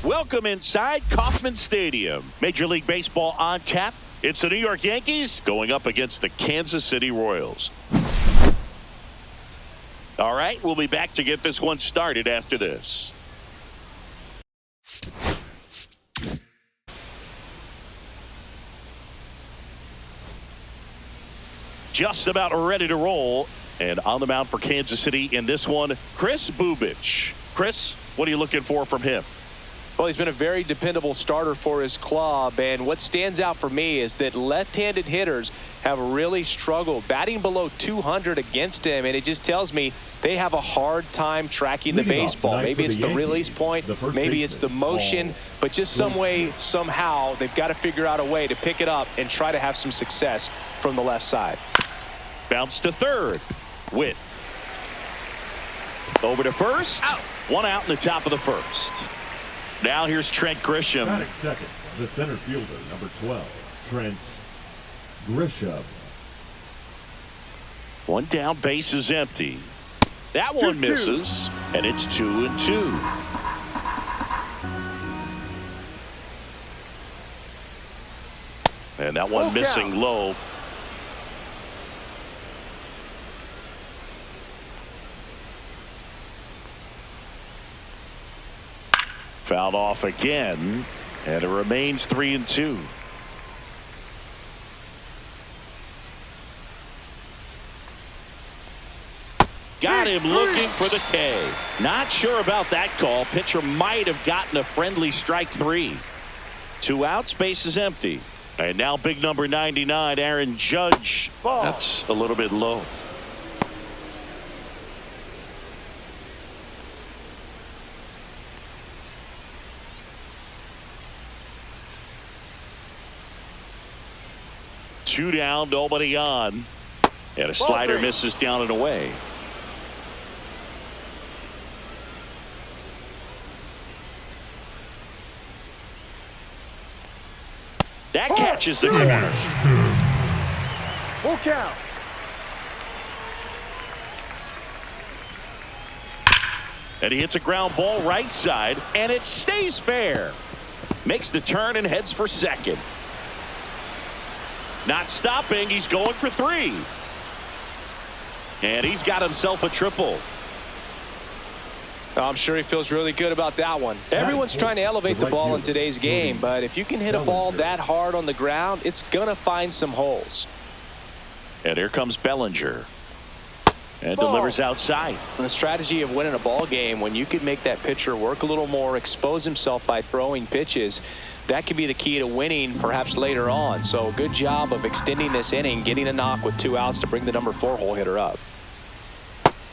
Welcome inside Kauffman Stadium. Major League Baseball on tap. It's the New York Yankees going up against the Kansas City Royals. All right, we'll be back to get this one started after this. Just about ready to roll. And on the mound for Kansas City in this one, Kris Bubic. Chris, what are you looking for from him? Well, he's been a very dependable starter for his club, and what stands out for me is that left-handed hitters have really struggled batting below 200 against him, and it just tells me they have a hard time tracking the baseball. Maybe it's the release point, maybe it's the motion, but just some way, somehow, they've got to figure out a way to pick it up and try to have some success from the left side. Bounce to third. Witt. Over to first. Out. One out in the top of the first. Now here's Trent Grisham. Batting second, the center fielder, number 12, Trent Grisham. One down, base is empty. That one misses, and it's 2-2. And that one missing low. Fouled off again, and it remains 3-2. Got him looking for the K. Not sure about that call. Pitcher might have gotten a friendly strike 3. 2 outs, base is empty. And now big number 99, Aaron Judge. Ball. That's a little bit low. Two down, nobody on. And a slider misses down and away. That catches the corner. Full count. And he hits a ground ball right side, and it stays fair. Makes the turn and heads for second. Not stopping, he's going for 3. And he's got himself a triple. I'm sure he feels really good about that one. Everyone's trying to elevate the ball in today's game, but if you can hit a ball that hard on the ground, it's going to find some holes. And here comes Bellinger. And delivers outside. The strategy of winning a ball game, when you can make that pitcher work a little more, expose himself by throwing pitches, that could be the key to winning perhaps later on. So good job of extending this inning, getting a knock with 2 outs to bring the number 4 hole hitter up.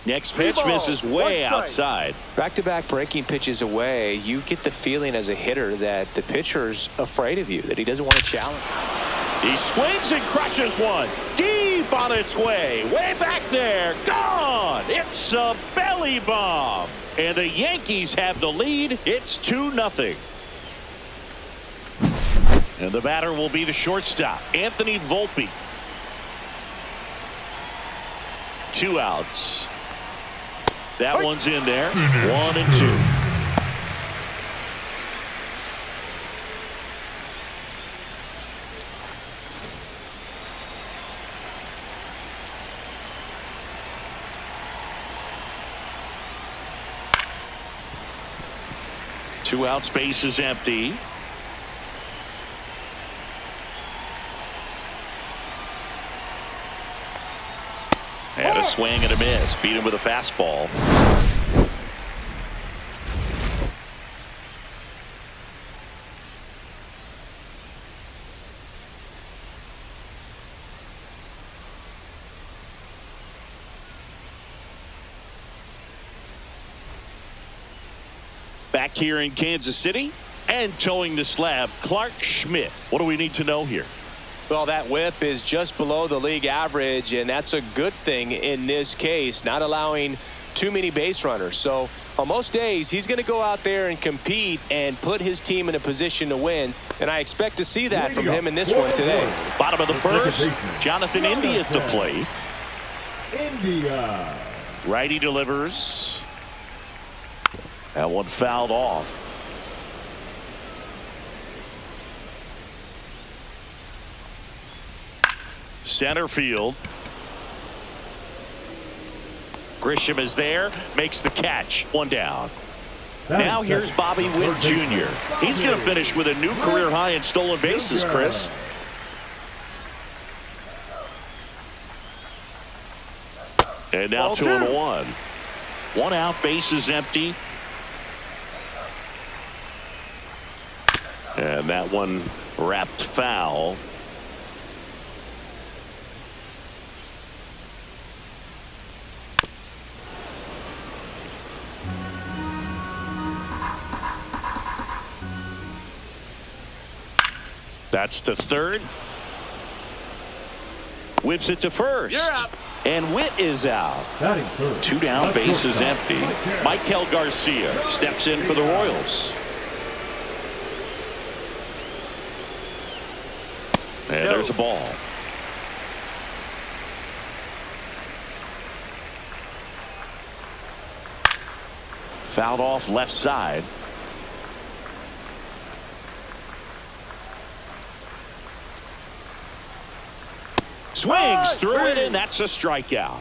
Next pitch misses way outside. Back-to-back breaking pitches away, you get the feeling as a hitter that the pitcher's afraid of you, that he doesn't want to challenge. He swings and crushes one. Deep on its way. Way back there. Gone. It's a belly bomb. And the Yankees have the lead. It's 2-0. And the batter will be the shortstop, Anthony Volpe. 2 outs. That one's in there. 1-2. Two outs, base is empty. And a swing and a miss. Beat him with a fastball. Back here in Kansas City and towing the slab, Clark Schmidt. What do we need to know here? Well, that whip is just below the league average, and that's a good thing in this case, not allowing too many base runners. So on most days, he's going to go out there and compete and put his team in a position to win, and I expect to see that from him in this one today. Bottom of the first, Jonathan India at the plate. India. Righty delivers. That one fouled off. Center field. Grisham is there, makes the catch. One down. Now here's Bobby Witt Jr. He's going to finish with a new career high in stolen bases, Chris. And now 2-1. One out, bases empty. And that one wrapped foul. That's to third. Whips it to first. You're out. And Witt is out. Two down, bases empty. Michael Garcia steps in for the Royals. And there's a ball. Fouled off left side. Swings through it, and that's a strikeout.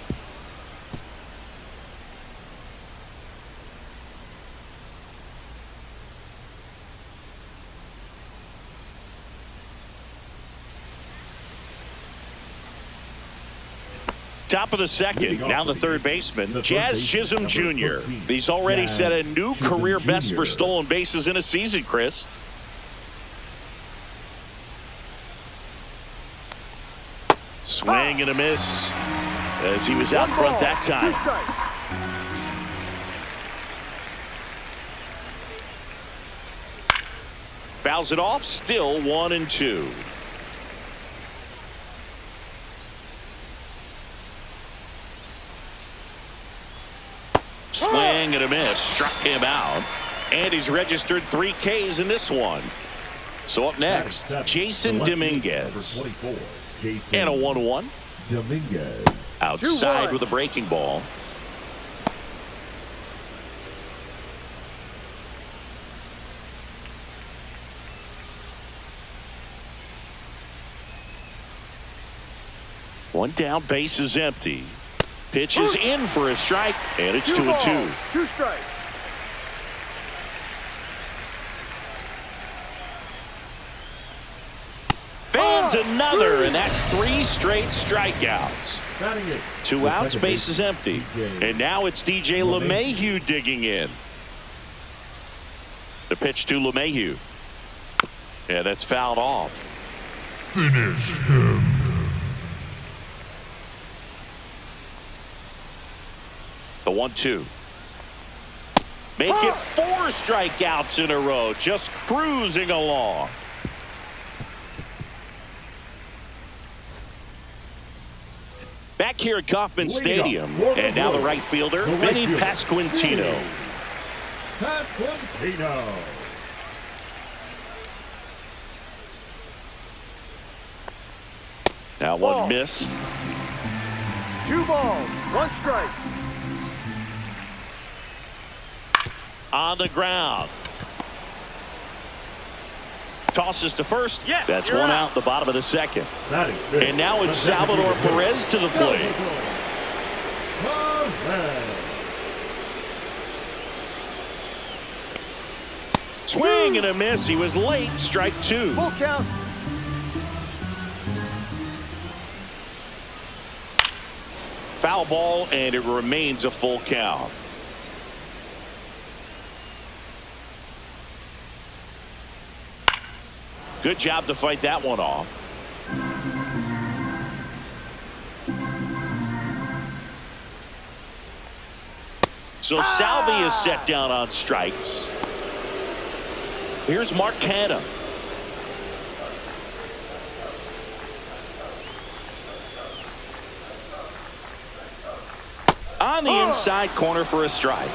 Top of the second, now the third baseman, Jazz Chisholm Jr. He's already set a new career best for stolen bases in a season, Chris. Swing and a miss as he was out front that time. Fouls it off, still 1-2. Swing and a miss, struck him out, and he's registered 3 Ks in this one. So up next, Jason Dominguez. And a 1-1. Dominguez. Outside with a breaking ball. One down, base is empty. Pitch is in for a strike, and it's 2-2. 2 strikes. Fans another, and that's 3 straight strikeouts. 2 outs, base is empty. And now it's DJ LeMahieu digging in. The pitch to LeMahieu. Yeah, that's fouled off. Finish him. The 1-2. Make it 4 strikeouts in a row, just cruising along. Back here at Kauffman Stadium, and now the right fielder, Vinny Pasquantino. That one missed. 2 balls, 1 strike. On the ground. Tosses to first. Yes, that's you're one out. out the bottom of the second. And now it's Salvador Perez to the plate. Swing and a miss. He was late. Strike 2. Full count. Foul ball, and it remains a full count. Good job to fight that one off. So Salvi is set down on strikes. Here's Mark Canha. On the inside corner for a strike.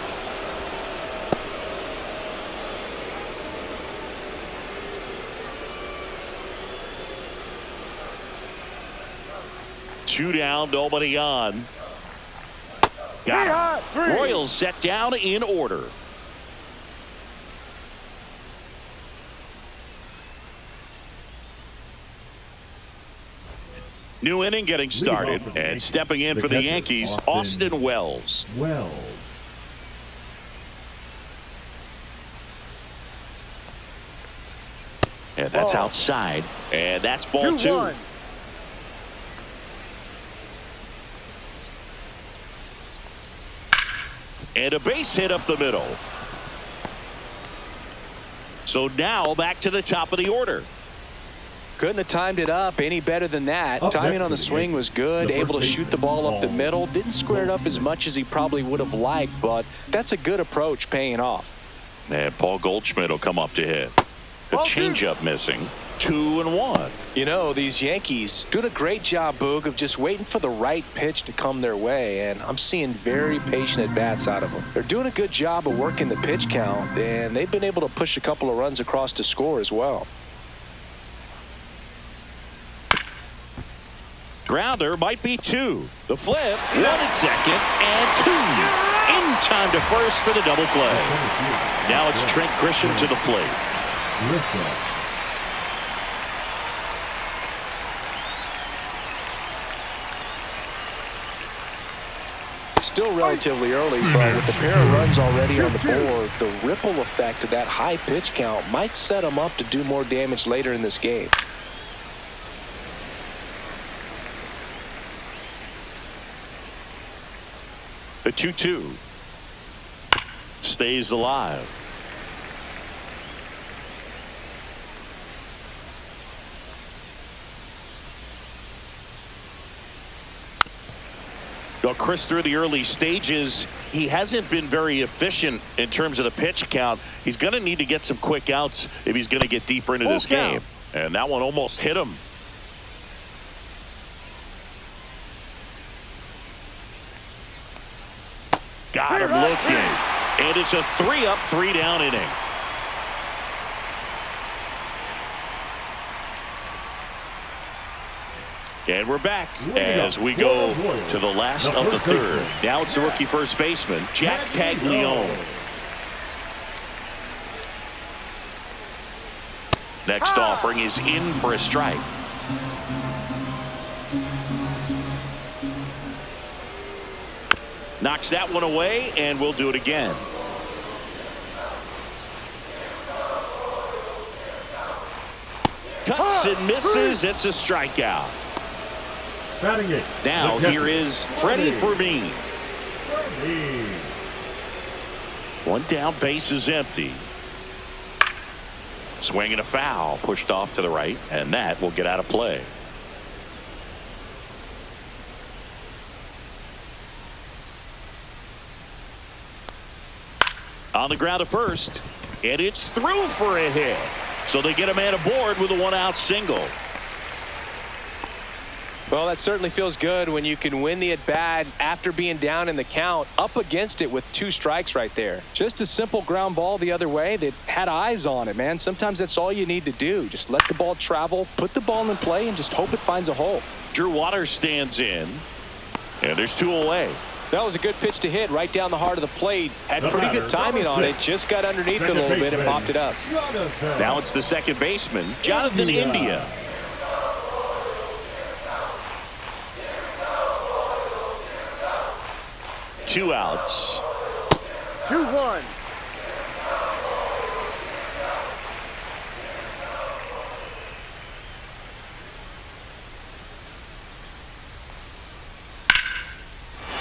Two down, nobody on. Got him. Royals set down in order. New inning getting started, and stepping in for the Yankees, Austin Wells. And that's outside, and that's ball 2. And a base hit up the middle. So now back to the top of the order. Couldn't have timed it up any better than that. Timing on the swing was good. Able to shoot the ball up the middle. Didn't square it up as much as he probably would have liked, but that's a good approach paying off. And Paul Goldschmidt will come up to hit. A changeup missing. 2-1. You know, these Yankees doing a great job, Boog, of just waiting for the right pitch to come their way, and I'm seeing very patient at-bats out of them. They're doing a good job of working the pitch count, and they've been able to push a couple of runs across to score as well. Grounder might be 2. The flip, 1 at second, and 2. In time to first for the double play. Now it's Trent Grisham to the plate. Still relatively early, but with a pair of runs already on the board, the ripple effect of that high pitch count might set them up to do more damage later in this game. The 2-2 stays alive. Well, Chris, through the early stages, he hasn't been very efficient in terms of the pitch count. He's going to need to get some quick outs if he's going to get deeper into this game. And that one almost hit him. Got him looking. And it's a 3-up, 3-down inning. And we're back as we go to the last of the third. Now it's the rookie first baseman, Jack Caglione. Next offering is in for a strike. Knocks that one away, and we'll do it again. Cuts and misses. It's a strikeout. Now here is Freddie Fermin. One down, base is empty. Swinging a foul, pushed off to the right, and that will get out of play. On the ground to first, and it's through for a hit. So they get a man aboard with a 1-out single. Well, that certainly feels good when you can win the at-bat after being down in the count, up against it with 2 strikes right there. Just a simple ground ball the other way that had eyes on it, man. Sometimes that's all you need to do. Just let the ball travel, put the ball in play, and just hope it finds a hole. Drew Waters stands in, and there's 2 away. That was a good pitch to hit right down the heart of the plate. Had pretty good timing on it. Just got underneath it a little bit and popped it up. Now it's the second baseman, Jonathan India. Two outs. 2-1.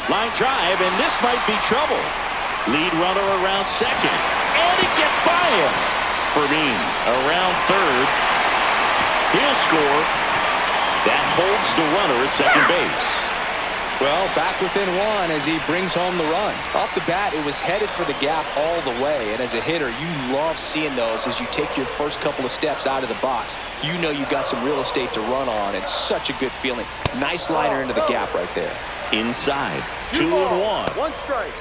Line drive, and this might be trouble. Lead runner around second, and it gets by him. Fermin around third. He'll score. That holds the runner at second base. Well, back within 1 as he brings home the run. Off the bat, it was headed for the gap all the way. And as a hitter, you love seeing those as you take your first couple of steps out of the box. You know you've got some real estate to run on. It's such a good feeling. Nice liner into the gap right there. Inside, 2-1. 1 strike.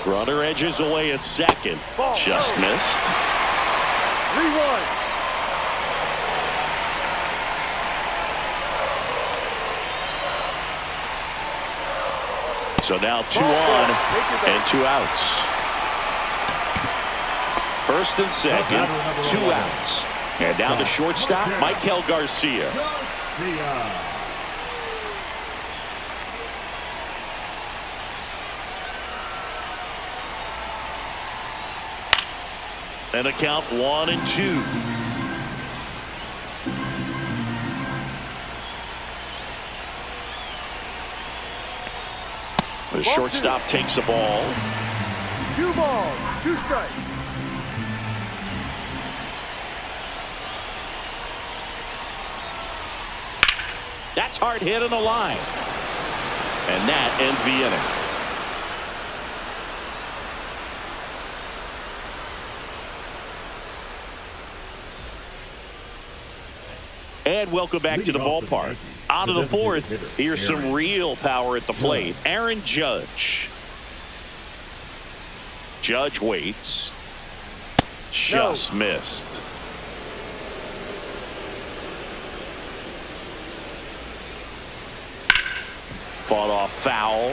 Runner edges away at second. Just missed. 3-1. So now 2 on and 2 outs. First and second, 2 outs. And down to shortstop, Michael Garcia. And a count 1-2. The shortstop takes the ball. 2 balls, 2 strikes. That's hard hit on the line. And that ends the inning. And welcome back to the ballpark. Out of the 4th, here's some real power at the plate. Aaron Judge. Judge waits. Just missed. Fought off foul.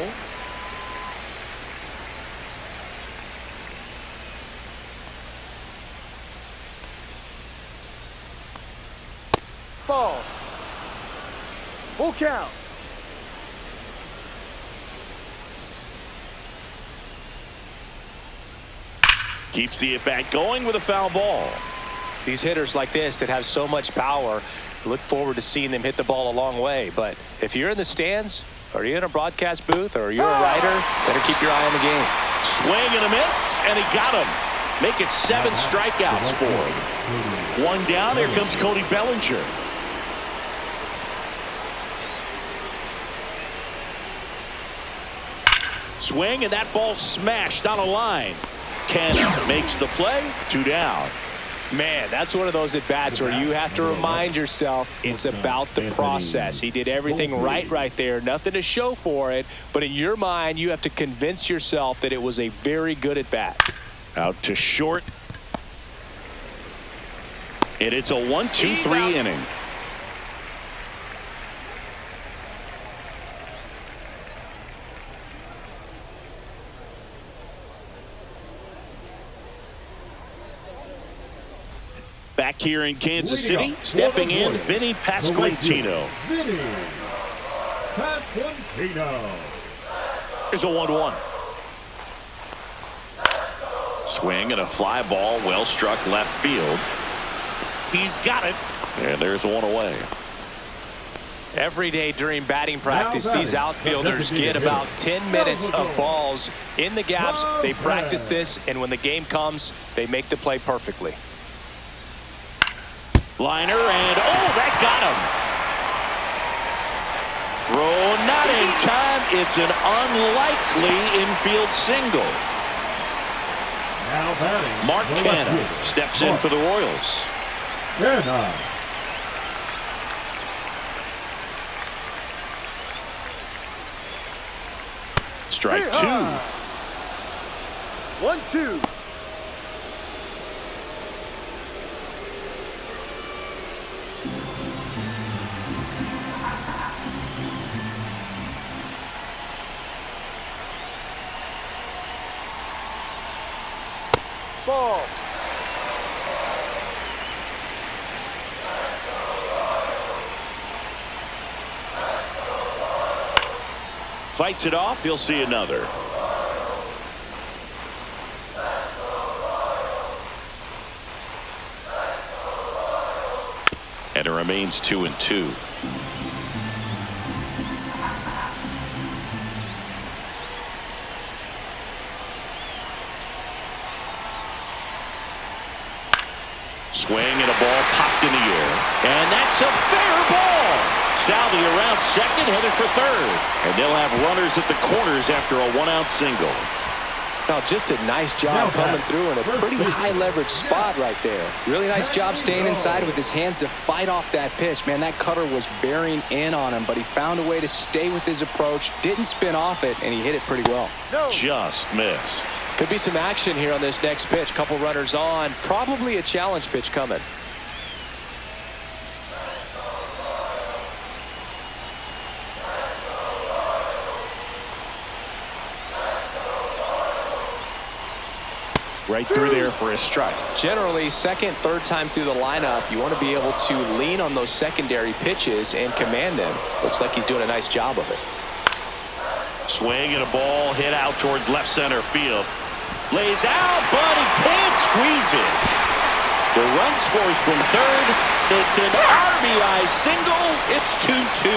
Ball. Full count. Keeps the at-bat going with a foul ball. These hitters like this that have so much power, look forward to seeing them hit the ball a long way. But if you're in the stands, or you're in a broadcast booth, or you're a writer, better keep your eye on the game. Swing and a miss, and he got him. Make it 7 strikeouts for him. 1 down. Here comes Cody Bellinger. Swing, and that ball smashed on a line. Cannon makes the play. 2 down. Man, that's one of those at-bats where you have to remind yourself it's about the process. He did everything right there. Nothing to show for it. But in your mind, you have to convince yourself that it was a very good at-bat. Out to short. And it's a 1-2-3 inning. Back here in Kansas City, stepping in, Vinny Pasquantino. Vinny Pasquantino. Here's a 1-1. Swing and a fly ball, well struck left field. He's got it. And there's 1 away. Every day during batting practice, these outfielders get about 10 minutes of balls in the gaps. They practice this, and when the game comes, they make the play perfectly. Liner, and that got him. Throw not in time. It's an unlikely infield single. Now batting, Mark Canha steps in for the Royals. Strike 2. 1-2. Ball. Fights it off. He'll see another. And it remains 2-2. Swing and a ball popped in the air. And that's a fair ball. Salvi around second, headed for third. And they'll have runners at the corners after a 1-out single. Now, just a nice job coming through in a pretty high leverage spot right there. Really nice job staying inside with his hands to fight off that pitch. Man, that cutter was bearing in on him, but he found a way to stay with his approach, didn't spin off it, and he hit it pretty well. Just missed. Could be some action here on this next pitch. Couple runners on. Probably a challenge pitch coming. Right through there for a strike. Generally, second, third time through the lineup, you want to be able to lean on those secondary pitches and command them. Looks like he's doing a nice job of it. Swing and a ball hit out towards left center field. Lays out, but he can't squeeze it. The run scores from third. It's an RBI single. It's 2-2.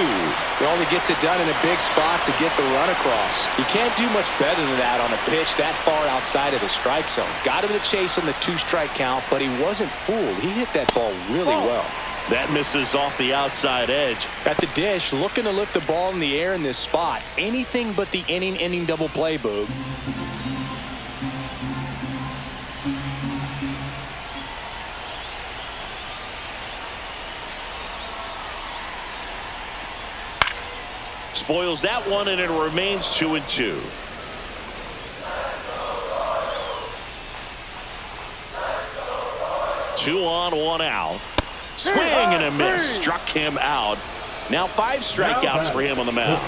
He only gets it done in a big spot to get the run across. You can't do much better than that on a pitch that far outside of the strike zone. Got him to chase on the 2-strike count, but he wasn't fooled. He hit that ball really well. That misses off the outside edge. At the dish, looking to lift the ball in the air in this spot. Anything but the inning double play, Boog. Spoils that one, and it remains 2-2. Two on, one out. Swing and a miss. Struck him out. Now 5 strikeouts for him on the mound.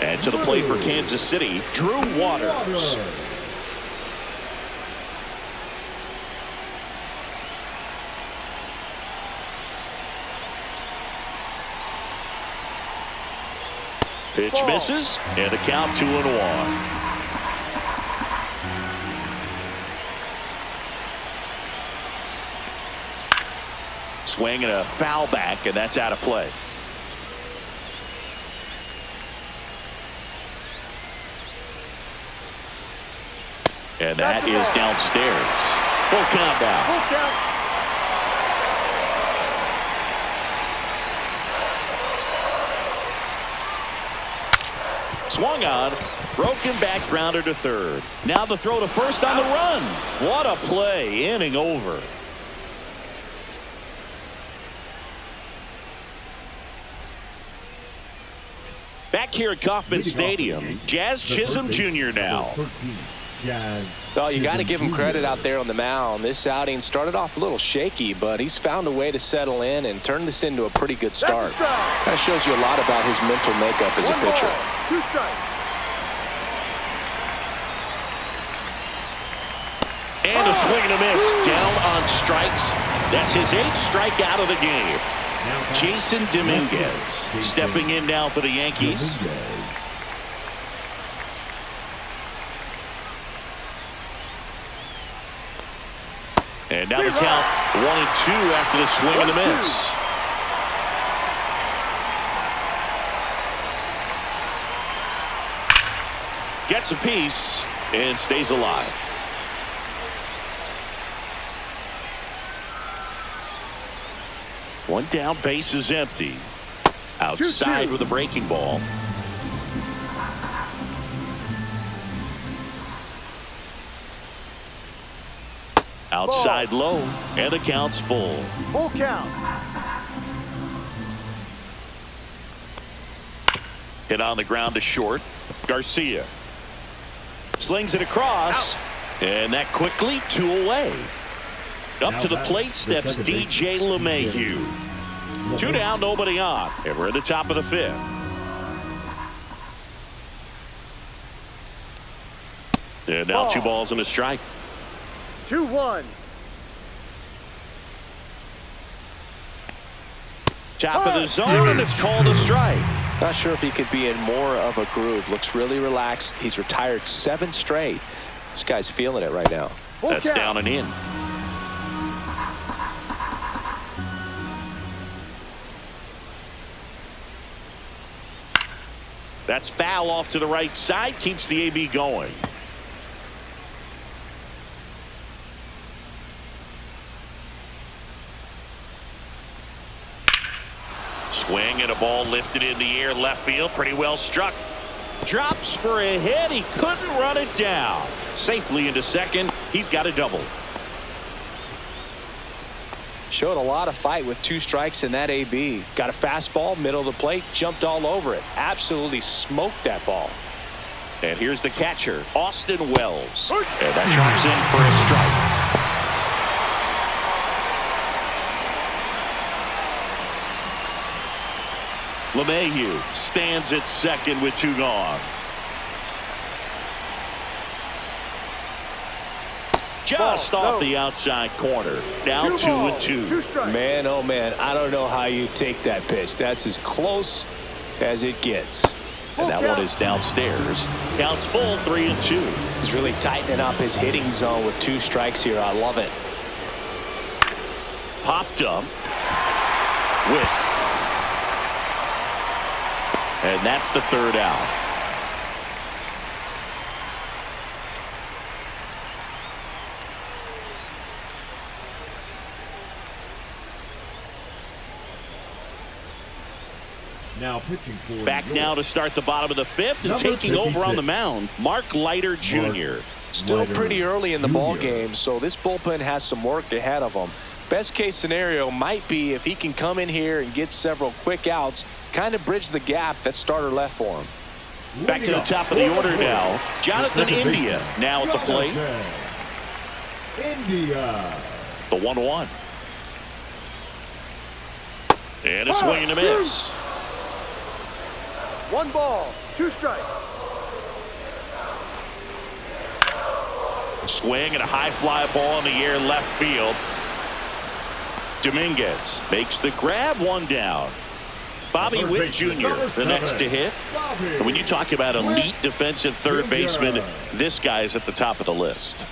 And to the plate for Kansas City, Drew Waters. Pitch misses, and the count 2-1. Swing and a foul back, and that's out of play. And that is downstairs. Full count now. Swung on, broken back, grounder to third. Now the throw to first on the run. What a play, inning over. Back here at Kauffman Stadium, Jazz Chisholm Jr. now. Well, you got to give him credit out there on the mound. This outing started off a little shaky, but he's found a way to settle in and turn this into a pretty good start. That shows you a lot about his mental makeup as a pitcher. 2 strikes. And a swing and a miss. Down on strikes. That's his 8th strikeout of the game. Jason Dominguez stepping in now for the Yankees. And now the count 1-2 after the swing and the miss. Gets a piece and stays alive. One down, base is empty. Outside with a breaking ball. Outside low, and the count's full. Full count. Hit on the ground to short. Garcia slings it across, and that quickly 2 away. Up to the plate steps DJ LeMahieu. 2 down, nobody on, and we're at the top of the 5th. And now 2 balls and a strike. 2-1. Top of the zone, and it's called a strike. Not sure if he could be in more of a groove. Looks really relaxed. He's retired 7 straight. This guy's feeling it right now. That's down and in. That's foul off to the right side. Keeps the AB going. Swing and a ball lifted in the air, left field, pretty well struck. Drops for a hit. He couldn't run it down. Safely into second. He's got a double. Showed a lot of fight with 2 strikes in that AB. Got a fastball, middle of the plate, jumped all over it. Absolutely smoked that ball. And here's the catcher, Austin Wells. And that drops in for a strike. LeMahieu stands at second with 2 gone. Just off the outside corner. Now 2-2. 2 strikes. Man, oh man, I don't know how you take that pitch. That's as close as it gets. And that one is downstairs. Counts full, 3-2. He's really tightening up his hitting zone with 2 strikes here. I love it. Popped up. And that's the 3rd out. Now pitching for Back York. now to start the bottom of the 5th and Number taking over on 56. the mound, Mark Leiter Jr. Still Leiter pretty early in the ball Jr. game, so this bullpen has some work ahead of them. Best case scenario might be if he can come in here and get several quick outs, kind of bridge the gap that starter left for him. Back to the top of the order now. Jonathan India now at the plate. India. The 1-1. And a swing and a miss. 1 ball, 2 strikes. Swing and a high fly ball in the air left field. Dominguez makes the grab, 1 down. Bobby Third Witt baseman, Jr. number the next to 7, hit. Bobby And when you talk about elite Witt defensive third Jr. baseman, this guy is at the top of the list.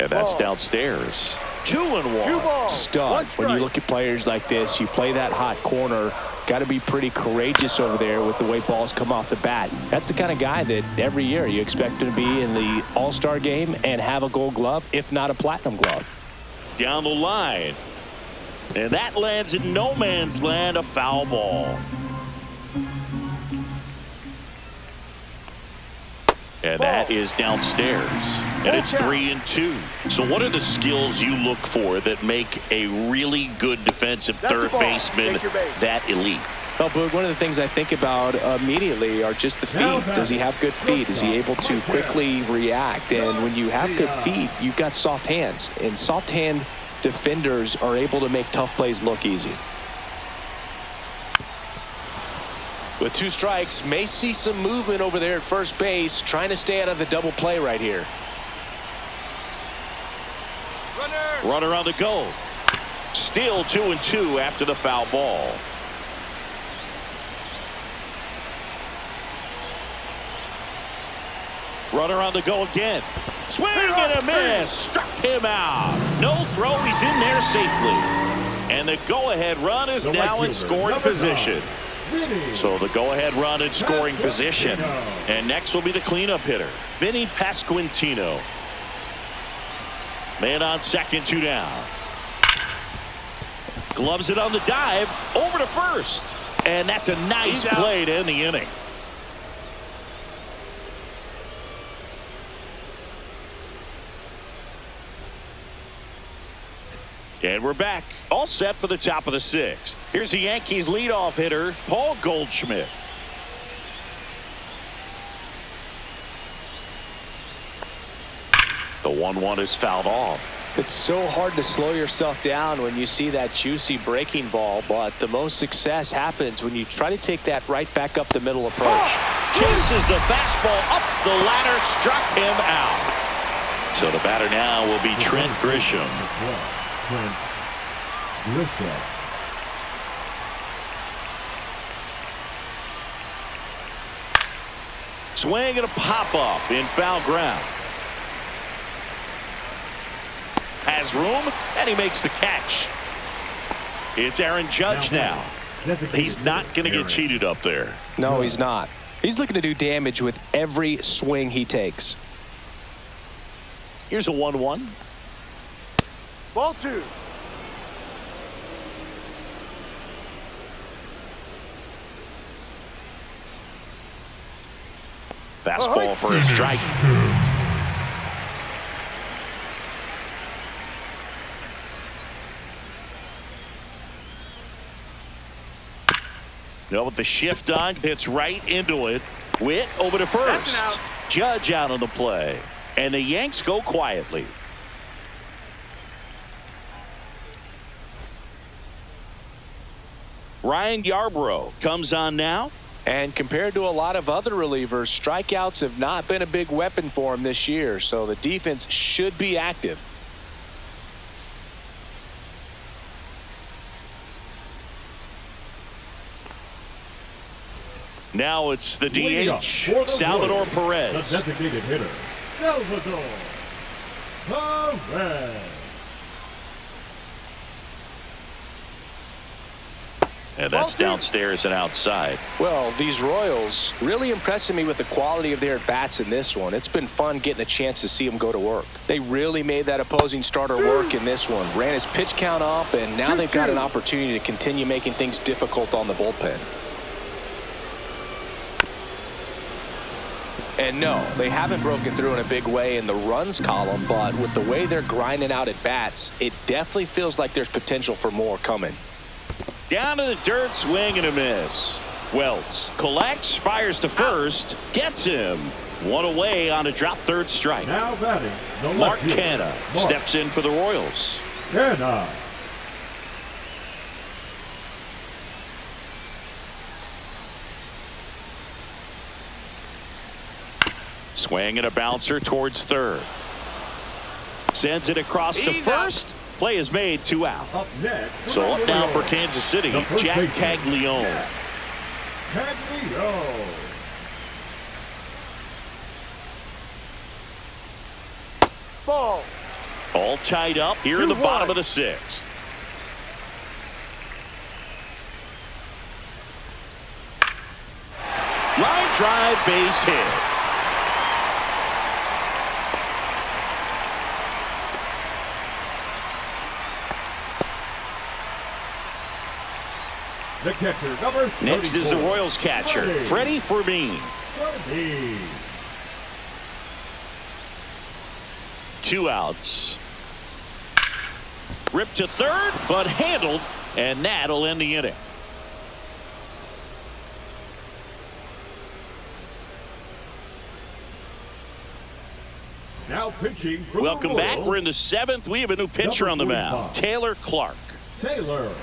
And that's Ball. downstairs. 2-1. 2 balls, Stud. 1 When you strike. look at players like this, you play that hot corner. Got to be pretty courageous over there with the way balls come off the bat. That's the kind of guy that every year you expect him to be in the All-Star game and have a Gold Glove, if not a Platinum Glove. Down the line. And that lands in no man's land, a foul ball. And that is downstairs. And it's 3-2. So what are the skills you look for that make a really good defensive That's third the ball. baseman Take your base. that elite? Well, Boog, one of the things I think about immediately are just the feet. Does he have good feet? Is he able to quickly react? And when you have good feet, you've got soft hands. And soft hand defenders are able to make tough plays look easy. With 2 strikes, may see some movement over there at first base, trying to stay out of the double play right here. Runner on the go. Still 2-2 after the foul ball. Runner on the go again. Swing and a miss. Struck him out. No throw. He's in there safely. And the go-ahead run is The now right in fielder, scoring number position. 9, Vinny. So the go-ahead run in scoring position. Pasquantino. And next will be the cleanup hitter, Vinny Pasquantino. Man on second, 2 down. Gloves it on the dive, over to first. And that's a nice play to end the inning. And we're back, all set for the top of the 6th. Here's the Yankees leadoff hitter, Paul Goldschmidt. The 1-1 is fouled off. It's so hard to slow yourself down when you see that juicy breaking ball, but the most success happens when you try to take that right back up the middle approach. Chases the fastball up the ladder, struck him out. So the batter now will be Trent Grisham. Trent Grisham. Swing and a pop-up in foul ground. Has room, and he makes the catch. It's Aaron Judge now. He's not going to get cheated up there. No, he's not. He's looking to do damage with every swing he takes. Here's a 1-1. Ball 2. Fastball for a strike. No, with the shift on, hits right into it. Witt over to first. out. Judge out on the play. And the Yanks go quietly. Ryan Yarbrough comes on now. And compared to a lot of other relievers, strikeouts have not been a big weapon for him this year, so the defense should be active. Now it's the Leading up DH, for the Salvador Royals, Perez. The designated hitter, Salvador Perez. And that's downstairs and outside. Well, these Royals really impressing me with the quality of their bats in this one. It's been fun getting a chance to see them go to work. They really made that opposing starter work in this one. Ran his pitch count up, and now they've got an opportunity to continue making things difficult on the bullpen. And no, they haven't broken through in a big way in the runs column, but with the way they're grinding out at bats, it definitely feels like there's potential for more coming. Down to the dirt, swing and a miss. Wells collects, fires to first, gets him. One away on a drop third strike. Now batting, the Mark left Canha fielder, steps in for the Royals. Canha. Swing and a bouncer towards third. Sends it across to first. Play is made, 2 out. Up next, So up now for Kansas City, the first Jack baseman, Caglione. Jack Caglione. Ball. All tied up here in the 2-1. bottom of the 6th. Line drive, base hit. The catcher, number 34. Next is the Royals catcher, Freddie Fermin. Freddie. 2 outs. Ripped to third, but handled, and that'll end the inning. Now pitching for Welcome the back. Royals, We're in the 7th. We have a new pitcher on the Number mound, 45. Taylor Clark. Taylor Clark.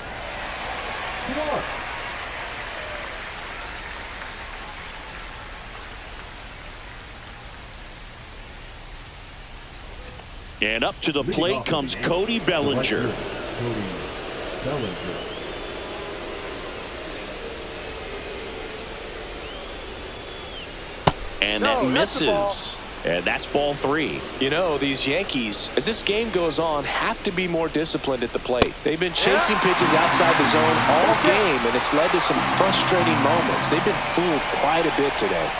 And up to the Leading plate off comes the Cody right Bellinger. fielder, Cody Bellinger. And No, that that's the ball. misses. And that's ball 3. You know, these Yankees, as this game goes on, have to be more disciplined at the plate. They've been chasing pitches outside the zone all game, and it's led to some frustrating moments. They've been fooled quite a bit today.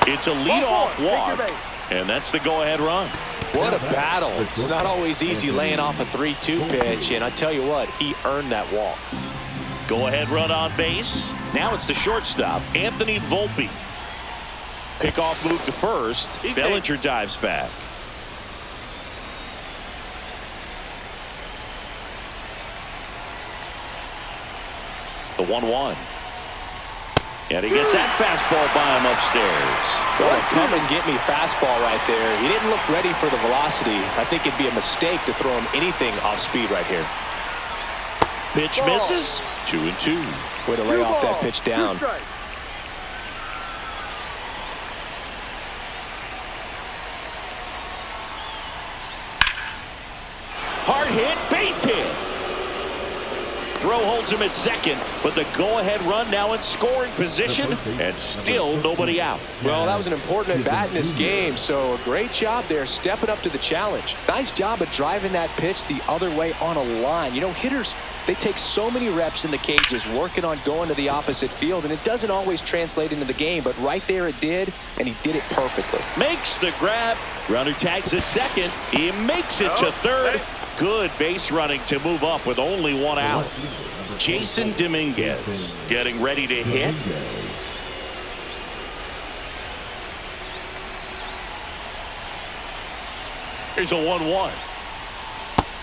It's a leadoff Take your walk, base. and that's the go-ahead run. What a battle. It's not always easy laying off a 3-2 pitch, and I tell you what, he earned that walk. Go-ahead run on base. Now it's the shortstop, Anthony Volpe. Pickoff move to first. Bellinger dives back. The 1-1. And he gets that fastball by him upstairs. Well, come and get me fastball right there. He didn't look ready for the velocity. I think it'd be a mistake to throw him anything off speed right here. Pitch misses. 2-2. Way to lay off that pitch down. 2 strikes. Hard hit, base hit. Throw holds him at second, but the go-ahead run now in scoring position, and still nobody out. Well, that was an important at-bat in this game, so a great job there stepping up to the challenge. Nice job of driving that pitch the other way on a line. You know, hitters, they take so many reps in the cages working on going to the opposite field, and it doesn't always translate into the game, but right there it did, and he did it perfectly. Makes the grab. Runner tags at second. He makes it to third. Good base running to move up with only 1 out. Jason Dominguez getting ready to hit. Here's a 1-1.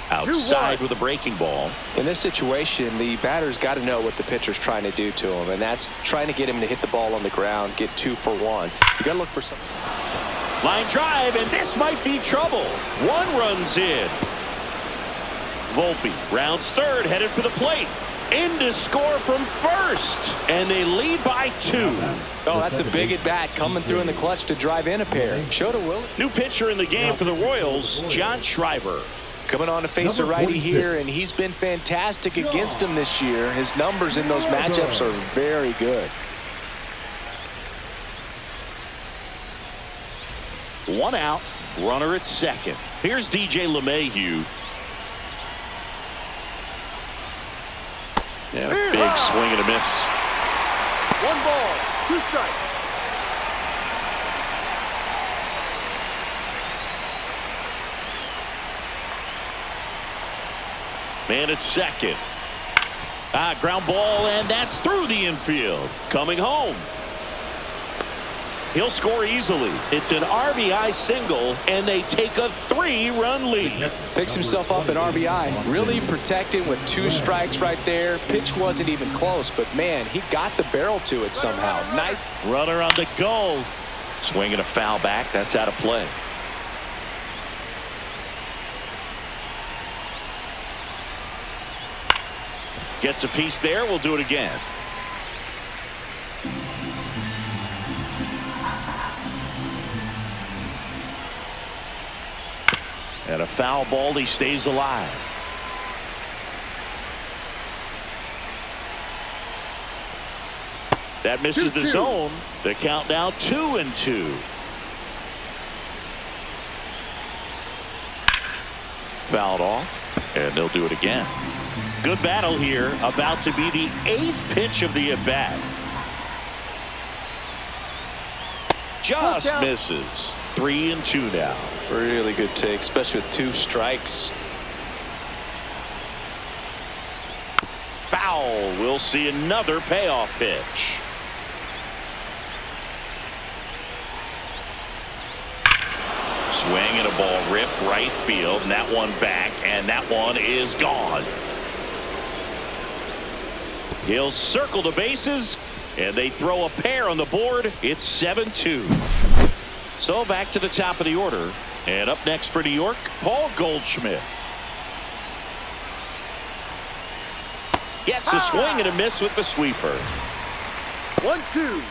Outside with a breaking ball. In this situation, the batter's got to know what the pitcher's trying to do to him, and that's trying to get him to hit the ball on the ground, get 2 for 1. You got to look for something. Line drive, and this might be trouble. 1 runs in. Volpe rounds third, headed for the plate. in to score from first, and they lead by 2. Oh, that's a big at-bat coming through in the clutch to drive in a pair. Showed a will. New pitcher in the game for the Royals, John Schreiber. Coming on to face a righty here, and he's been fantastic against him this year. His numbers in those matchups are very good. 1 out, runner at second. Here's DJ LeMahieu. And a big swing and a miss. 1 ball, 2 strikes. Man at second. Ground ball, and that's through the infield. Coming home. He'll score easily. It's an RBI single, and they take a 3-run lead. Picks himself up an RBI. Really protecting with 2 strikes right there. Pitch wasn't even close, but man, he got the barrel to it somehow. Nice. Runner on the go. Swinging a foul back. That's out of play. Gets a piece there. We'll do it again. And a foul ball. He stays alive. That misses the zone. The count now 2-2. Fouled off, and they'll do it again. Good battle here. About to be the 8th pitch of the at-bat. Just misses. 3-2 now. Really good take, especially with 2 strikes. Foul. We'll see another payoff pitch. Swing and a ball ripped right field, and that one back, and that one is gone. He'll circle the bases, and they throw a pair on the board. It's 7-2. So back to the top of the order, and up next for New York, Paul Goldschmidt. Gets a swing and a miss with the sweeper. 1-2.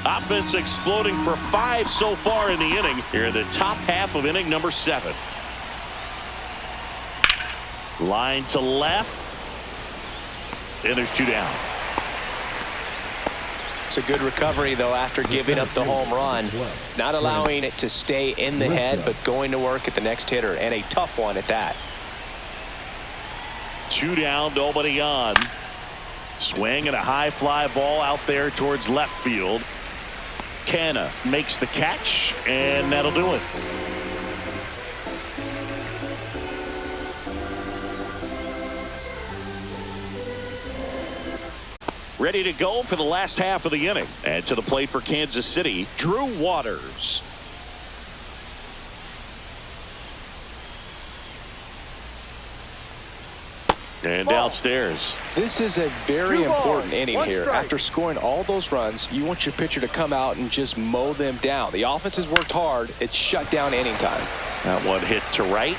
Offense exploding for 5 so far in the inning. Here in the top half of inning number 7. Line to left. And there's 2 down. It's a good recovery, though, after giving up the home run. Not allowing it to stay in the head, but going to work at the next hitter, and a tough one at that. 2 down, nobody on. Swing and a high fly ball out there towards left field. Canna makes the catch, and that'll do it. Ready to go for the last half of the inning. And to the plate for Kansas City, Drew Waters. And downstairs. This is a very important inning 1 here. strike. After scoring all those runs, you want your pitcher to come out and just mow them down. The offense has worked hard. It's shut down inning time. That one hit to right,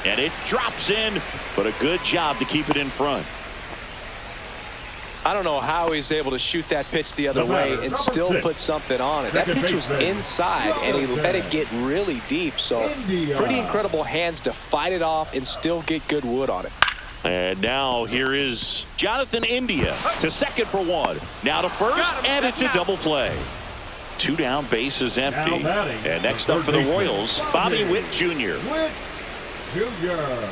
and it drops in, but a good job to keep it in front. I don't know how he's able to shoot that pitch the other way and still put something on it. That pitch was inside, and he let it get really deep. So pretty incredible hands to fight it off and still get good wood on it. And now here is Jonathan India to second for 1. Now to first, and it's a double play. 2 down, base is empty. And next up for the Royals, Bobby Witt Jr. Witt Jr.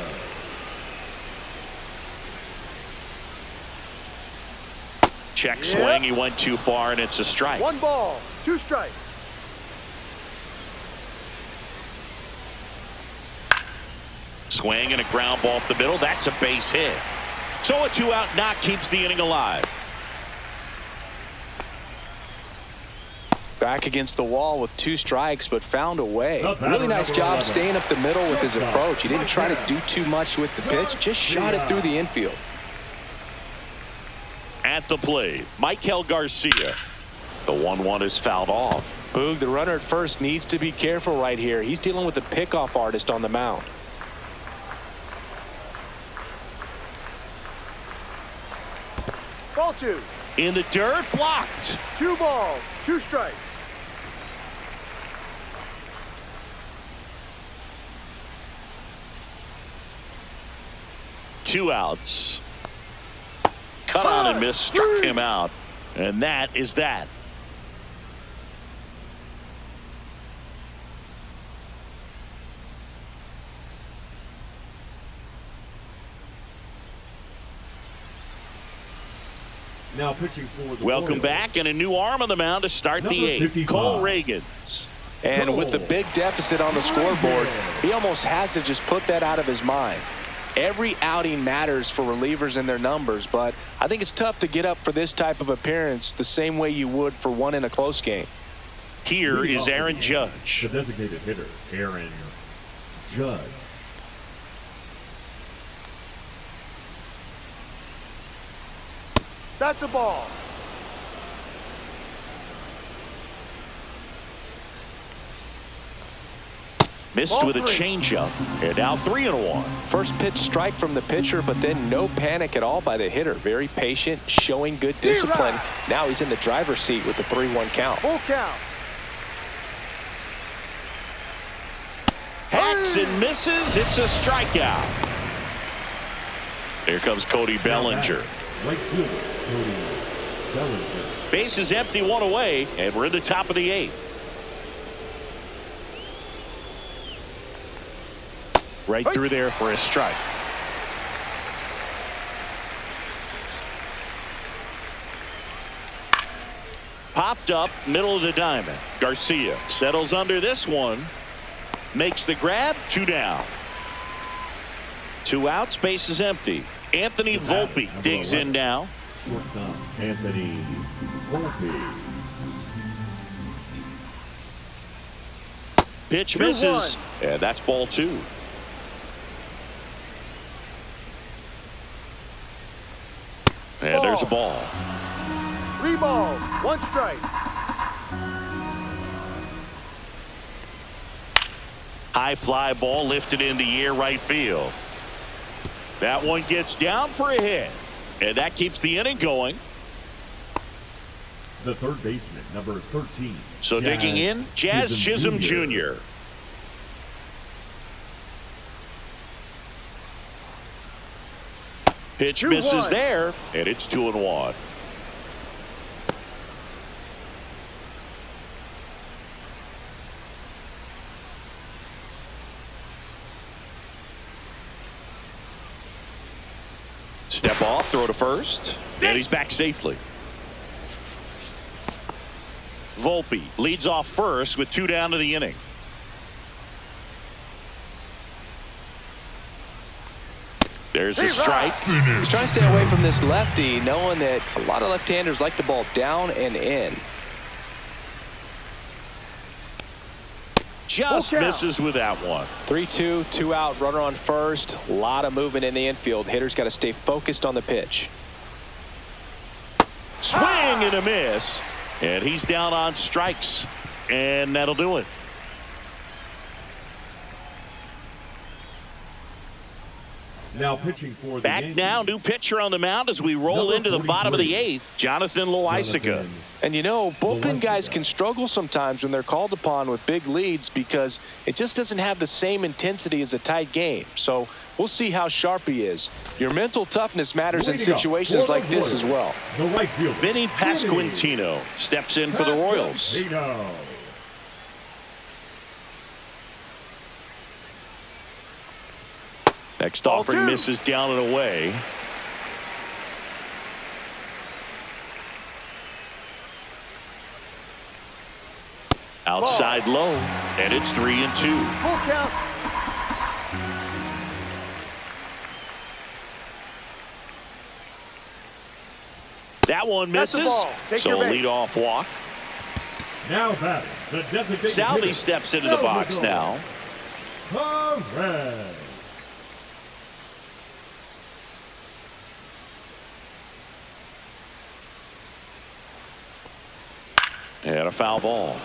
Check swing, he went too far, and it's a strike. 1 ball, 2 strikes. Swing and a ground ball up the middle. That's a base hit. So a 2-out knock keeps the inning alive. Back against the wall with 2 strikes, but found a way. Really nice job staying up the middle with his approach. He didn't try to do too much with the pitch, just shot it through the infield. At the plate, Michael Garcia. The 1-1 is fouled off. Boog, the runner at first needs to be careful right here. He's dealing with a pickoff artist on the mound. Ball 2. In the dirt, blocked. 2 balls, 2 strikes. Two outs. Cut on and miss, struck him out. And that is that. Now pitching for the Welcome Royals. back, and a new arm on the mound to start Number the 8th. 55. Cole Reagans. And with the big deficit on the scoreboard, he almost has to just put that out of his mind. Every outing matters for relievers and their numbers, but I think it's tough to get up for this type of appearance the same way you would for one in a close game. Here is Aaron Judge. The designated hitter, Aaron Judge. That's a ball. Missed Ball with a 3. changeup. And now 3-1. First pitch strike from the pitcher, but then no panic at all by the hitter. Very patient, showing good discipline. Now he's in the driver's seat with the 3-1 count. Full count. Hacks and misses. It's a strikeout. Here comes Cody Bellinger. Right fielder, Cody Bellinger. Base is empty, 1 away, and we're in the top of the 8th. Right through there for a strike. Popped up, middle of the diamond. Garcia settles under this one. Makes the grab, 2 down. 2 outs, base is empty. Anthony Volpe digs in now. Shortstop, Anthony Volpe. Pitch misses, and that's ball 2. And there's a ball. 3 balls, 1 strike. High fly ball lifted in the air, right field. That one gets down for a hit, and that keeps the inning going. The third baseman, number 13. So digging in, Jazz Chisholm Jr. Pitch 2-1. misses there, and it's 2-1. Step off, throw to first, and he's back safely. Volpe leads off first with 2 down to the inning. There's a strike. He's trying to stay away from this lefty, knowing that a lot of left-handers like the ball down and in. Just misses with that one. 3-2, 2 out, runner on first. A lot of movement in the infield. Hitters got to stay focused on the pitch. Swing and a miss. And he's down on strikes. And that'll do it. Now pitching for the Back Yankees. now, new pitcher on the mound as we roll Number into the bottom of the 43. 8th. Jonathan Loaisiga. And you know, bullpen guys can struggle sometimes when they're called upon with big leads because it just doesn't have the same intensity as a tight game. So we'll see how sharp he is. Your mental toughness matters in situations like this as well. The right fielder, Vinny Pasquantino steps in for the Royals. Pasquantino. Next offering misses down and away. Outside low, and it's 3-2. Full count. That one That's the misses, ball. Take so your a base. leadoff walk. Now batting, the designated Salvi hitter, steps into the box now. Perez. And a foul ball.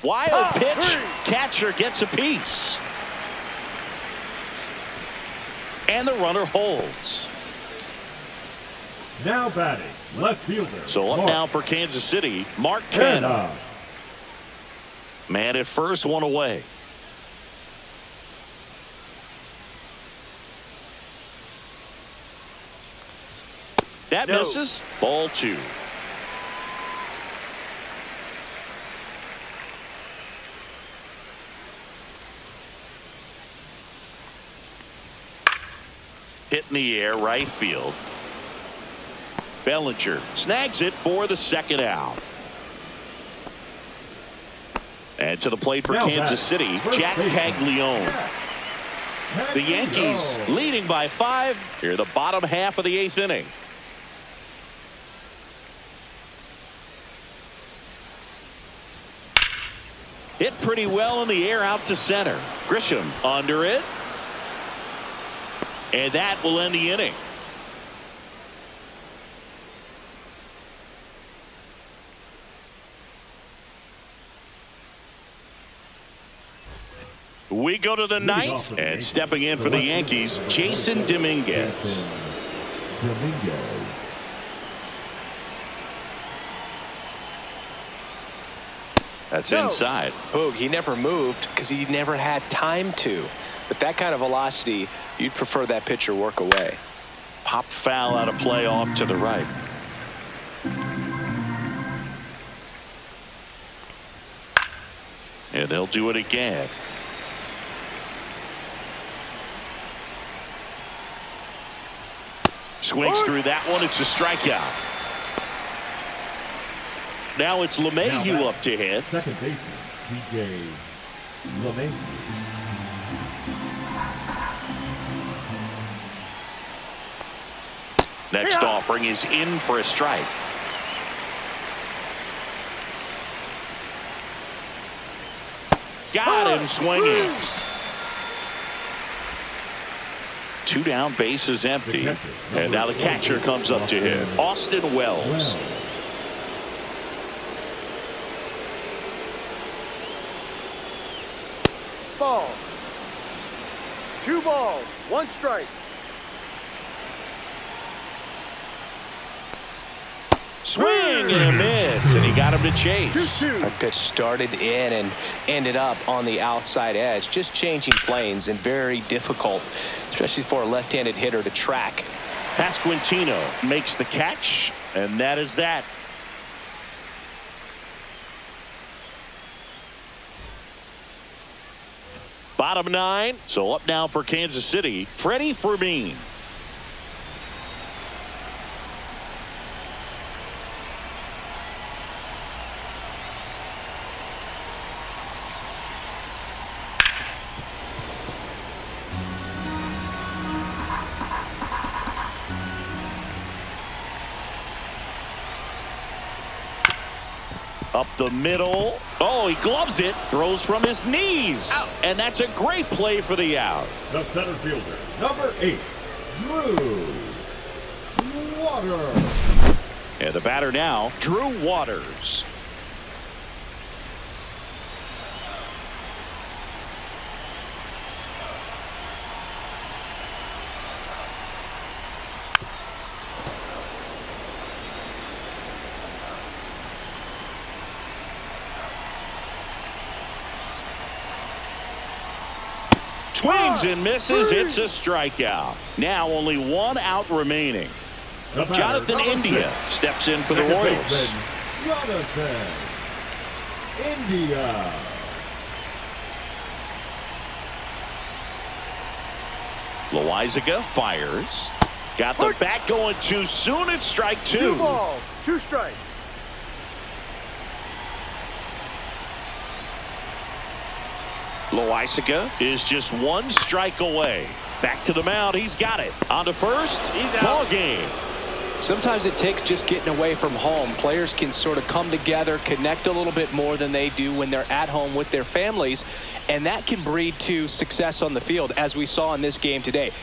Wild pitch. Catcher gets a piece. And the runner holds. Now batting, left fielder. So up Mark now for Kansas City, Mark Canha. Canha. Man at first, one away. That misses. Ball 2. Hit in the air, right field. Bellinger snags it for the second out. And to the plate for Kansas City, Jack Caglione. The Yankees leading by 5 here, the bottom half of the 8th inning. Hit pretty well in the air out to center. Grisham under it. And that will end the inning. We go to the 9th, and stepping in for the Yankees, Jason Dominguez. That's inside. Boog, he never moved because he never had time to. But that kind of velocity, you'd prefer that pitcher work away. Pop foul out of play off to the right. And they'll do it again. Swings through that one. It's a strikeout. Now it's LeMahieu up to hit. Second baseman, T.J. LeMahieu. Next offering is in for a strike. Got him swinging. 2 down, base is empty. And now the catcher comes up to hit. Austin Wells. Ball. 2 balls, 1 strike. Swing and a miss, and he got him to chase. That pitch started in and ended up on the outside edge, just changing planes, and very difficult, especially for a left-handed hitter to track. Pasquantino makes the catch, and that is that. Bottom 9. So up now for Kansas City, Freddie Fermin. Up the middle. Oh, he gloves it. Throws from his knees. Out. And that's a great play for the out. The center fielder, number 8, Drew Waters. And the batter now, Drew Waters. Swings and misses. It's a strikeout. Now only 1 out remaining. Jonathan India steps in for the Royals. Jonathan India. Loizaga fires. Got the bat going too soon. It's strike 2. 2 balls, 2 strikes. Loizaga is just 1 strike away. Back to the mound. He's got it. On to first. He's out. Ball game. Sometimes it takes just getting away from home. Players can sort of come together, connect a little bit more than they do when they're at home with their families, and that can breed to success on the field, as we saw in this game today.